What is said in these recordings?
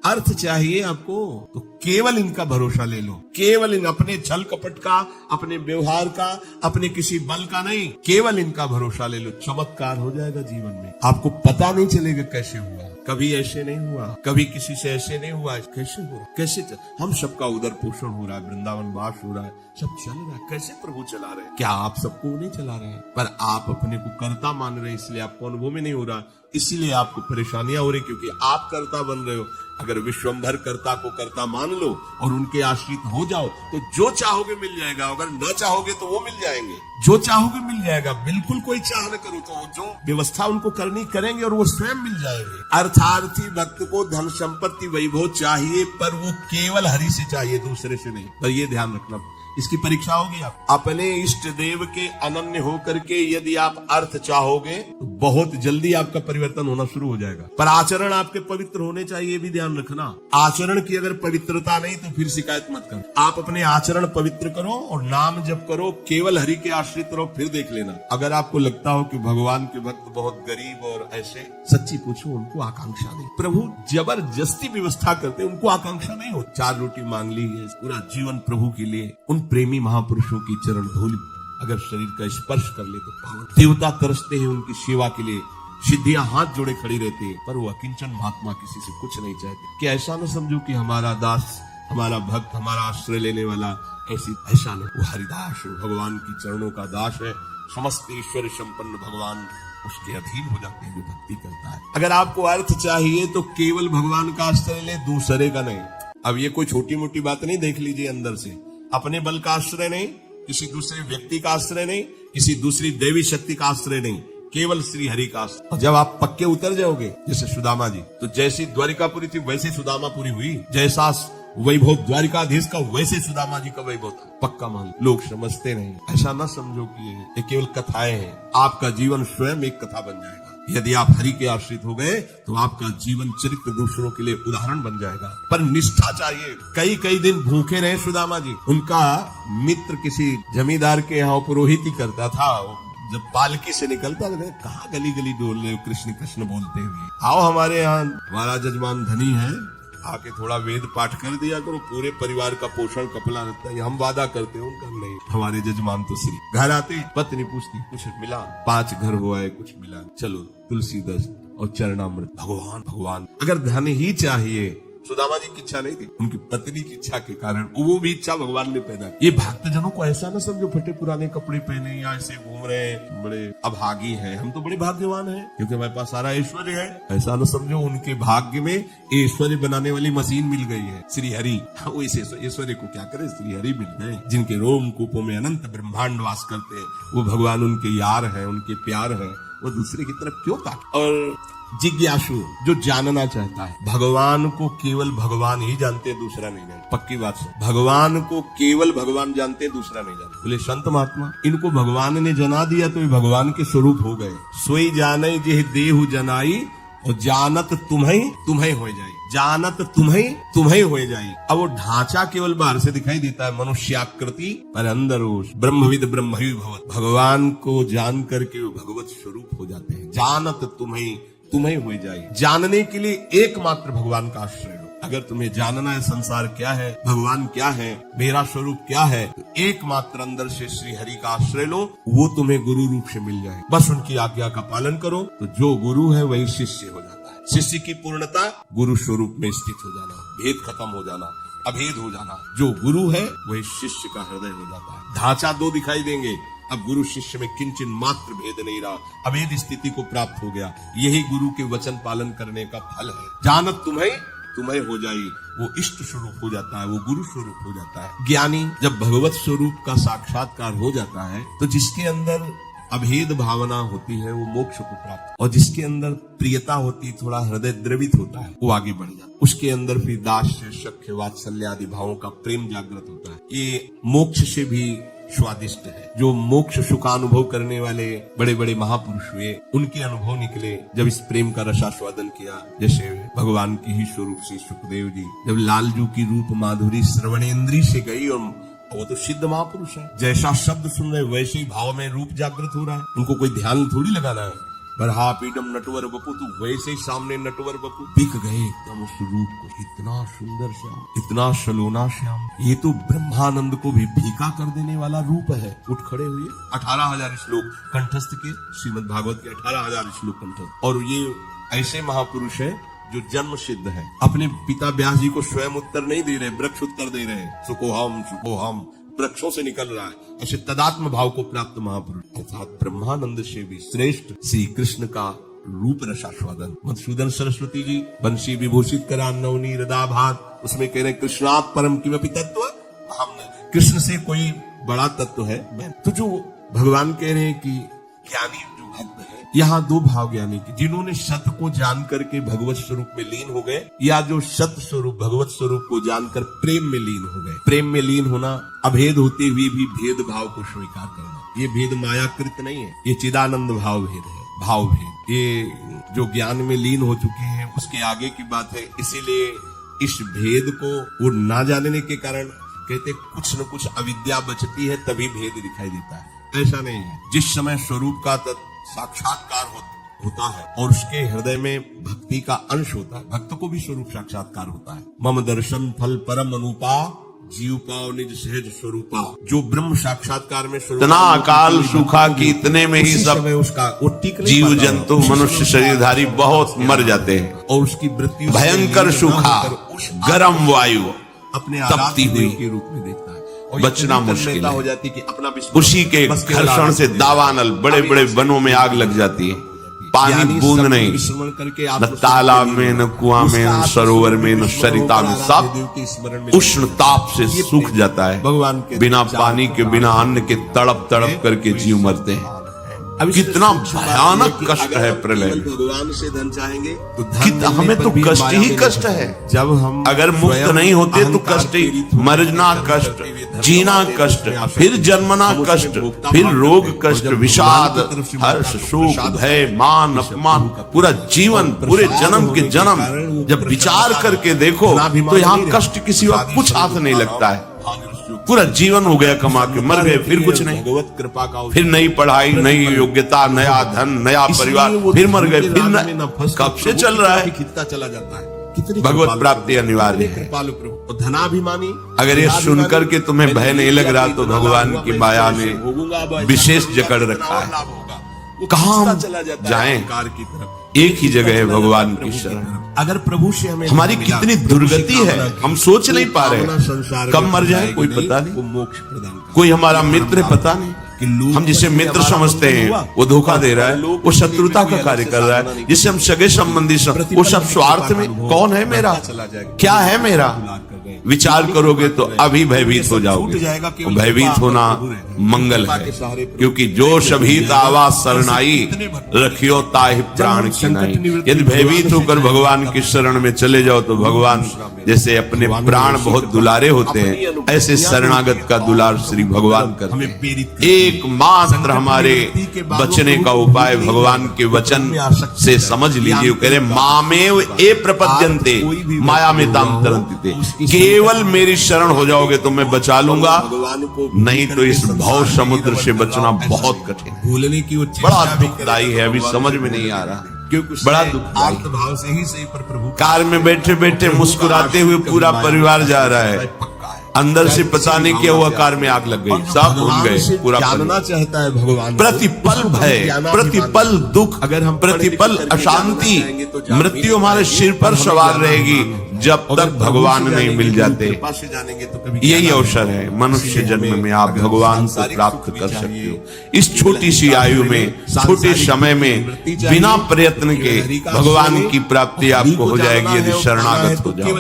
अर्थ चाहिए आपको तो केवल इनका भरोसा ले लो, केवल इन अपने छल कपट का, अपने व्यवहार का, अपने किसी बल का नहीं, केवल इनका भरोसा ले लो। चमत्कार हो जाएगा जीवन में, आपको पता नहीं चलेगा कैसे हुआ, कभी ऐसे नहीं हुआ, कभी किसी से ऐसे नहीं हुआ, कैसे हो रहा, कैसे हम सबका उदर पोषण हो रहा है, वृंदावन वास हो रहा है, सब चल रहा है, कैसे प्रभु चला रहे हैं? क्या आप सबको नहीं चला रहे हैं? पर आप अपने को कर्ता मान रहे हैं, इसलिए आपको अनुभव में नहीं हो रहा, इसीलिए आपको परेशानियां हो रही, क्योंकि आप कर्ता बन रहे हो। अगर विश्वंभर कर्ता को कर्ता मान लो और उनके आश्रित हो जाओ तो जो चाहोगे मिल जाएगा, अगर न चाहोगे तो वो मिल जाएंगे, जो चाहोगे मिल जाएगा। बिल्कुल कोई चाह न करो तो जो व्यवस्था उनको करनी करेंगे और वो स्वयं मिल जाएंगे। अर्थार्थी भक्त को धन संपत्ति वैभव चाहिए, पर वो केवल हरि से चाहिए, दूसरे से नहीं। पर ये ध्यान रखना, इसकी परीक्षा होगी। आप अपने इष्ट देव के अनन्य होकर के यदि आप अर्थ चाहोगे तो बहुत जल्दी आपका परिवर्तन होना शुरू हो जाएगा। पर आचरण आपके पवित्र होने चाहिए, भी ध्यान रखना। आचरण की अगर पवित्रता नहीं तो फिर शिकायत मत करो। आप अपने आचरण पवित्र करो और नाम जप करो, केवल हरि के आश्रित रहो, फिर देख लेना। अगर आपको लगता हो कि भगवान के भक्त बहुत गरीब और ऐसे, सच्ची पूछो, उनको आकांक्षा नहीं। प्रभु जबरदस्ती व्यवस्था करते, उनको आकांक्षा नहीं हो। 4 रोटी मांग ली है, पूरा जीवन प्रभु के लिए। उन प्रेमी महापुरुषों की चरण धूल अगर शरीर का स्पर्श कर ले तो पावन। देवता तरसते हैं उनकी सेवा के लिए, सिद्धियां हाथ जोड़े खड़ी रहती है, पर वो अकिंचन महात्मा किसी से कुछ नहीं चाहते। कि ऐसा न समझो कि हमारा दास, हमारा भक्त, हमारा आश्रय लेने वाला ऐसा नहीं। वो हरिदास भगवान की चरणों का दास है, समस्त ईश्वर संपन्न भगवान उसके अधीन हो जाते हैं जो भक्ति करता है। अगर आपको अर्थ चाहिए तो केवल भगवान का आश्रय ले, दूसरे का नहीं। अब ये कोई छोटी मोटी बात नहीं, देख लीजिए अंदर से। अपने बल का आश्रय नहीं, किसी दूसरे व्यक्ति का आश्रय नहीं, किसी दूसरी देवी शक्ति का आश्रय नहीं, केवल श्री हरि का आश्रय। और जब आप पक्के उतर जाओगे, जैसे सुदामा जी, तो जैसी द्वारिकापुरी थी वैसे सुदामापुरी हुई, जैसा वैभव द्वारिकाधीश का वैसे सुदामा जी का वैभव था। पक्का मान। लोग समझते नहीं, ऐसा ना समझो कि ये केवल कथाएं हैं। आपका जीवन स्वयं एक कथा बन जाएगा। यदि आप हरि के आश्रित हो गए तो आपका जीवन चरित्र दूसरों के लिए उदाहरण बन जाएगा। पर निष्ठा चाहिए। कई दिन भूखे रहे सुदामा जी। उनका मित्र किसी जमींदार के यहाँ पुरोहित ही करता था। जब पालकी से निकलता था, कहाँ गली गली डोल रहे हो कृष्ण कृष्ण बोलते हुए, आओ हमारे यहाँ, हमारा जजमान धनी है, आके थोड़ा वेद पाठ कर दिया करो, पूरे परिवार का पोषण कपला रहता है। हम वादा करते हैं, उनका नहीं। हमारे जजमान तो श्री घर आते, पत्नी पूछती कुछ मिला, 5 घर हुआ है, कुछ मिला, चलो तुलसी दस्त और चरणामृत। भगवान भगवान। अगर धन ही चाहिए, सुदामा जी की इच्छा नहीं थी, उनकी पत्नी की इच्छा के कारण वो भी इच्छा भगवान ने पैदा की। ये भक्तजनों को ऐसा ना समझो फटे पुराने कपड़े पहने या ऐसे घूम रहे हैं, बड़े अभागी हैं, हम तो बड़े भाग्यवान हैं क्योंकि हमारे पास सारा ऐश्वर्य है। ऐसा ना समझो उनके भाग्य में ऐश्वर्य बनाने वाली मशीन मिल गई है, श्री हरि। वो इस ऐश्वर्य को क्या करे, श्री हरि मिल गए, जिनके रोम कूपों में अनंत ब्रह्मांड वास करते हैं। वो भगवान उनके यार है, उनके प्यार है। वो दूसरे की तरफ क्यों ताक। और जिज्ञासु जो जानना चाहता है, भगवान को केवल भगवान ही जानते हैं, दूसरा नहीं जानते। पक्की बात है, भगवान को केवल भगवान जानते हैं, दूसरा नहीं जानते। बोले संत महात्मा, इनको भगवान ने जना दिया तो ये भगवान के स्वरूप हो गए। सोई जाने जे देहु जनाई और जानत तुम्हें हो जाए, जानत तुम्हें हो जाए। अब वो ढांचा केवल बाहर से दिखाई देता है, मनुष्याकृति, पर अंदर वो ब्रह्मविद ब्रह्म ही भवत। भगवान को जान करके वो भगवत स्वरूप हो जाते हैं। जानत तुम्हें हो जाए। जानने के लिए एकमात्र भगवान का आश्रय लो। अगर तुम्हें जानना है संसार क्या है, भगवान क्या है, मेरा स्वरूप क्या है, तो एकमात्र अंदर से श्री हरि का आश्रय लो, वो तुम्हें गुरु रूप से मिल जाए। बस उनकी आज्ञा का पालन करो तो जो गुरु है वही शिष्य हो जाता है। शिष्य की पूर्णता गुरु स्वरूप में स्थित हो जाना, भेद खत्म हो जाना, अभेद हो जाना। जो गुरु है वही शिष्य का हृदय हो जाता है। ढांचा 2 दिखाई देंगे, अब गुरु शिष्य में किंचन मात्र भेद नहीं रहा, अभेद स्थिति को प्राप्त हो गया। यही गुरु के वचन पालन करने का फल है। जानत तुम्हें हो जाए, वो इष्ट स्वरूप हो जाता है, वो गुरु स्वरूप हो जाता है। ज्ञानी जब भगवत स्वरूप का साक्षात्कार हो जाता है तो जिसके अंदर अभेद भावना होती है वो मोक्ष को प्राप्त, और जिसके अंदर प्रियता होती, थोड़ा हृदय द्रवित होता है, वो आगे बढ़ जाता है। उसके अंदर फिर दास्य शक्य वात्सल्य आदि भावों का प्रेम जागृत होता है। ये मोक्ष से भी स्वादिष्ट है। जो मोक्ष सुखानुभव करने वाले बड़े बड़े महापुरुष हुए, उनके अनुभव निकले जब इस प्रेम का रसास्वादन किया। जैसे भगवान के ही स्वरूप से सुखदेव जी, जब लालजू की रूप माधुरी श्रवणेन्द्रिय से गई, और वो तो सिद्ध महापुरुष है, जैसा शब्द सुन रहे वैसे ही भाव में रूप जागृत हो रहा है। उनको कोई ध्यान थोड़ी लगाना है, बरहापीडम नटवर बपु, तू वैसे ही सामने नटवर बपु बिक गए एकदम उस रूप को। इतना सुंदर श्याम, इतना सलोना श्याम, ये तो ब्रह्मानंद को भी फीका कर देने वाला रूप है। उठ खड़े हुए 18,000 श्लोक कंठस्थ के, श्रीमद् भागवत के 18,000 श्लोक कंठस्थ। और ये ऐसे महापुरुष है जो जन्म सिद्ध है। अपने पिता व्यास जी को स्वयं उत्तर नहीं दे रहे, वृक्ष उत्तर दे रहे हैं, सुखोहम वृक्षों से निकल रहा है। ऐसे तदात्म भाव को प्राप्त महापुरुष अर्थात ब्रह्मानंद से भी श्रेष्ठ श्री कृष्ण का रूप रसास्वादन। मधुसूदन सरस्वती जी बंशी विभूषित करा नवनी हृदाभात, उसमें कह रहे कृष्णात् परम किमपि तत्व, हमने कृष्ण से कोई बड़ा तत्व है। तो जो भगवान कह रहे हैं कि ज्ञानी जो भक्त है, यहाँ दो भाव ज्ञानी की, जिन्होंने सत्य को जान करके भगवत स्वरूप में लीन हो गए, या जो सत्य स्वरूप भगवत स्वरूप को जानकर प्रेम में लीन हो गए। प्रेम में लीन होना अभेद होते हुए भी भेद भाव को स्वीकार करना, ये भेद मायाकृत नहीं है, ये चिदानंद भाव भेद है, भाव भेद। ये जो ज्ञान में लीन हो चुके हैं उसके आगे की बात है। इसीलिए इस भेद को वो ना जानने के कारण कहते कुछ न कुछ अविद्या बचती है, तभी भेद दिखाई देता है। ऐसा नहीं है। जिस समय स्वरूप का साक्षात्कार होता है और उसके हृदय में भक्ति का अंश होता है, भक्त को भी स्वरूप साक्षात्कार होता है। मम दर्शन फल परम अनुपा, जीव पाओ निज सहज स्वरूपा। जो ब्रह्म साक्षात्कार में इतना अकाल सूखा कि इतने में ही सब उसका जीव जंतु मनुष्य शरीरधारी बहुत मर जाते हैं। और उसकी मृत्यु भयंकर सूखा, गरम वायु अपने तपती हुई के रूप में देखता है, बचना मुश्किल हो है। जाती कि अपना उसी के घर्षण से दावानल बड़े बड़े वनों में आग लग जाती है। पानी बूंद नहीं, न तालाब में, न कुआं में, न सरोवर में, न सरिता में, सब उष्ण ताप से सूख जाता है। भगवान के बिना पानी के, बिना अन्न के तड़प तड़प करके जीव मरते हैं। कितना भयानक कष्ट है प्रलय। भगवान से धन चाहेंगे तो हमें तो कष्ट ही कष्ट है। जब हम अगर मुक्त नहीं होते तो कष्ट ही, मरना कष्ट, जीना कष्ट, फिर जन्मना कष्ट, फिर रोग कष्ट, विषाद, हर्ष, शोक, भय, मान, अपमान, पूरा जीवन, पूरे जन्म के जन्म जब विचार करके देखो तो यहाँ कष्ट किसी वक्त कुछ हाथ नहीं लगता है। पूरा जीवन हो गया कमा के, मर गए, फिर कुछ नहीं, भगवत कृपा का, फिर नई पढ़ाई, नई योग्यता, नया धन, नया परिवार, फिर मर गए, फिर कब से चल रहा है। खिंचता चला जाता है। भगवत प्राप्ति अनिवार्य है। धनाभिमानी, अगर ये सुनकर के तुम्हें भय नहीं लग रहा तो भगवान की माया ने विशेष जकड़ रखा है। कहाँ हम जाएं? एक ही जगह है भगवान की शरण। अगर प्रभु से हमें हमारी कितनी दुर्गति है, हम सोच नहीं पा रहे। कब मर जाए कोई पता नहीं, मोक्ष प्रदान, कोई हमारा मित्र पता नहीं। हम जिसे मित्र समझते हैं वो धोखा दे रहा है, वो शत्रुता का कार्य कर रहा है। जिसे हम सगे संबंधी वो सब स्वार्थ में। कौन है मेरा, क्या है मेरा? विचार करोगे तो अभी भयभीत हो जाओगे। भयभीत होना मंगल है, क्योंकि जो शभीत आवा शरणाई, रखियो ताहि प्राण की नाई। यदि भयभीत होकर भगवान की शरण में चले जाओ तो भगवान जैसे अपने प्राण बहुत दुलारे होते हैं, ऐसे शरणागत का दुलार श्री भगवान करते हैं। एकमात्र हमारे बचने का उपाय भगवान के वचन से समझ लीजिए। कह रहे मामेव ए प्रपद्यन्ते माया में ताम तरन्ति, केवल मेरी शरण हो जाओगे तो मैं बचा लूंगा, नहीं तो इस भव समुद्र से बचना बहुत कठिन है। भूलने की बड़ा दुखदायी है, अभी समझ में नहीं आ रहा, बड़ा दुखदायी। भाव से ही सही पर प्रभु कार में बैठे बैठे मुस्कुराते हुए पूरा परिवार जा रहा है, अंदर से पता नहीं क्या हुआ, कार में आग लग गई, सब भूल गए। पूरा जानना चाहता है भगवान, प्रतिपल भय, प्रतिपल दुख, अगर हम प्रतिपल अशांति, मृत्यु हमारे सिर पर सवार रहेगी जब तक भगवान नहीं मिल जाते। यही अवसर है मनुष्य जन्म में आप भगवान को प्राप्त कर सकते हो। इस छोटी सी आयु में, छोटे समय में, बिना प्रयत्न के भगवान की प्राप्ति आपको हो जाएगी यदि शरणागत हो जाओ,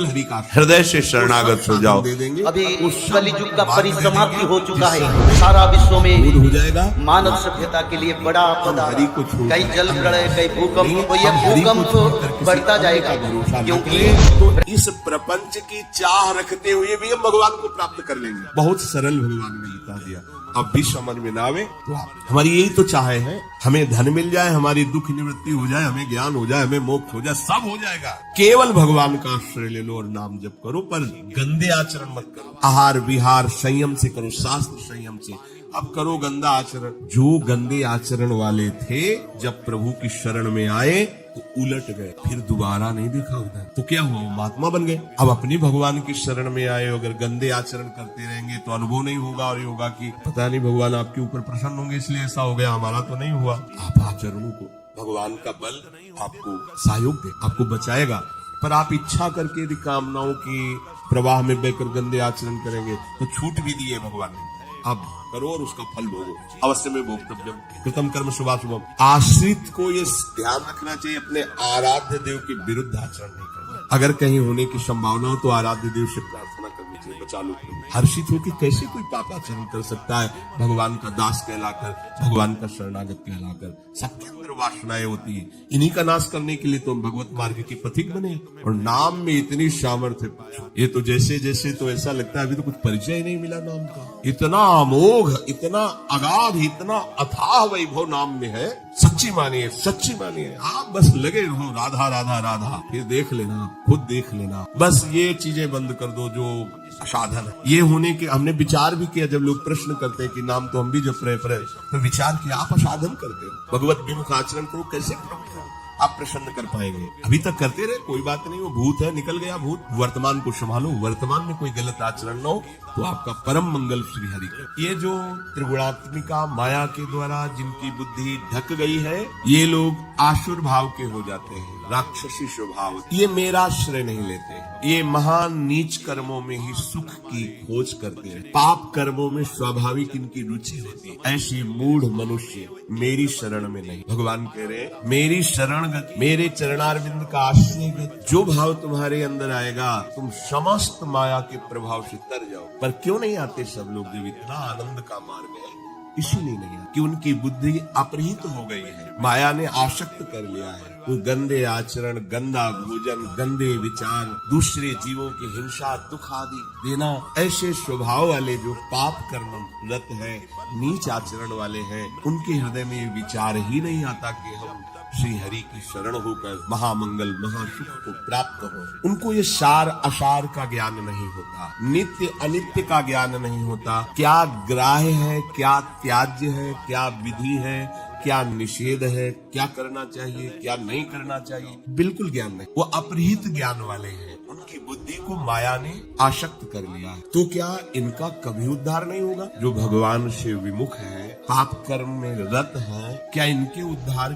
हृदय से शरणागत हो जाओ। अभी कलियुग का परिसमाप्ति हो चुका है। सारा विश्व में मानव सभ्यता के लिए बड़ा आपदा, कई जल प्रलय, कई भूकंप, तो यह भूकंप बढ़ता जाएगा, क्योंकि इस प्रपंच की चाह रखते हुए भी हम भगवान को प्राप्त कर लेंगे। बहुत सरल भगवान ने बता दिया। अब भी समझ में ना आवे तो हमारी यही तो चाह है, हमें धन मिल जाए, हमारी दुख निवृत्ति हो जाए, हमें ज्ञान हो जाए, हमें मोक्ष हो जाए, सब हो जाएगा। केवल भगवान का आश्रय ले लो और नाम जप करो, पर गंदे आचरण मत करो। आहार विहार संयम से करो, शास्त्र संयम से, अब करो गंदा आचरण। जो गंदे आचरण वाले थे जब प्रभु की शरण में आए तो उलट गए, फिर दोबारा नहीं देखा उधर। तो क्या हुआ, वो महात्मा बन गए। अब अपनी भगवान की शरण में आए, अगर गंदे आचरण करते रहेंगे तो अनुभव नहीं होगा, और ये होगा कि पता नहीं भगवान आपके ऊपर प्रसन्न होंगे इसलिए ऐसा हो गया, हमारा तो नहीं हुआ। आप आचरणों को, भगवान का बल आपको सहयोग दे, आपको बचाएगा। पर आप इच्छा करके यदि कामनाओं की प्रवाह में बहकर गंदे आचरण करेंगे तो छूट भी दिए भगवान ने, अब करो और उसका फल भोगो, अवश्य में भोक्तव्यम कृतम कर्म शुभाशुभम। आश्रित को ये ध्यान रखना चाहिए, अपने आराध्य देव के विरुद्ध आचरण नहीं करना। अगर कहीं होने की संभावना हो तो आराध्य देव से प्रार्थना करनी चाहिए, बचा लो। हर्षित हो कि कैसे कोई पापाचरण कर सकता है भगवान का दास कहलाकर, भगवान का शरणागत कहलाकर। सबके अंदर वासनाएं होती है, इन्हीं का नाश करने के लिए तो हम भगवत मार्ग के पथिक बने। और नाम में इतनी सामर्थ्य, ये तो जैसे जैसे तो ऐसा लगता है अभी तो कुछ परिचय ही नहीं मिला नाम का। इतना अमोघ, इतना अगाध, इतना अथाह वैभव नाम में है। सच्ची मानिए, सच्ची मानिए, आप बस लगे रहो राधा राधा राधा, फिर देख लेना, खुद देख लेना। बस ये चीजें बंद कर दो जो साधन है। ये होने के हमने विचार भी किया, जब लोग प्रश्न करते हैं कि नाम तो हम भी जप रहे, तो विचार किया आप असाधन करते हो, भगवत विमुख आचरण करो, कैसे करोगे आप प्रसन्न कर पाएंगे। अभी तक करते रहे, कोई बात नहीं, वो भूत है, निकल गया भूत। वर्तमान को संभालो, वर्तमान में कोई गलत आचरण न हो तो आपका परम मंगल श्री हरि का। ये जो त्रिगुणात्मिका माया के द्वारा जिनकी बुद्धि ढक गई है, ये लोग आसुर भाव के हो जाते हैं, राक्षसी स्वभाव। ये मेरा श्रेय नहीं लेते, ये महान नीच कर्मों में ही सुख की खोज करते हैं, पाप कर्मों में स्वाभाविक इनकी रुचि होती है। ऐसे मूढ़ मनुष्य मेरी शरण में नहीं। भगवान कह रहे मेरी शरण गति, मेरे चरणारविंद का आश्रय गति, जो भाव तुम्हारे अंदर आएगा तुम समस्त माया के प्रभाव से तर जाओ। पर क्यों नहीं आते सब लोग, जब इतना आनंद का मार्ग है, इसीलिए नहीं आते कि उनकी बुद्धि अपहृत हो गई है, माया ने आसक्त कर लिया है। वो गंदे आचरण, गंदा भोजन, गंदे विचार, दूसरे जीवों की हिंसा, दुख आदि देना, ऐसे स्वभाव वाले जो पाप कर्म रत है, नीच आचरण वाले हैं, उनके हृदय में ये विचार ही नहीं आता कि हम श्री हरि की शरण होकर महामंगल महासुख को प्राप्त हो। उनको ये सार असार का ज्ञान नहीं होता, नित्य अनित्य का ज्ञान नहीं होता, क्या ग्राह्य है, क्या त्याज्य है, क्या विधि है, क्या निषेध है, क्या करना चाहिए, क्या नहीं करना चाहिए, बिल्कुल ज्ञान नहीं। वो अपहृत ज्ञान वाले हैं, उनकी बुद्धि को माया ने आसक्त कर लिया है। तो क्या इनका कभी उद्धार नहीं होगा? जो भगवान से विमुख है, पाप कर्म में रत है, क्या इनके उद्धार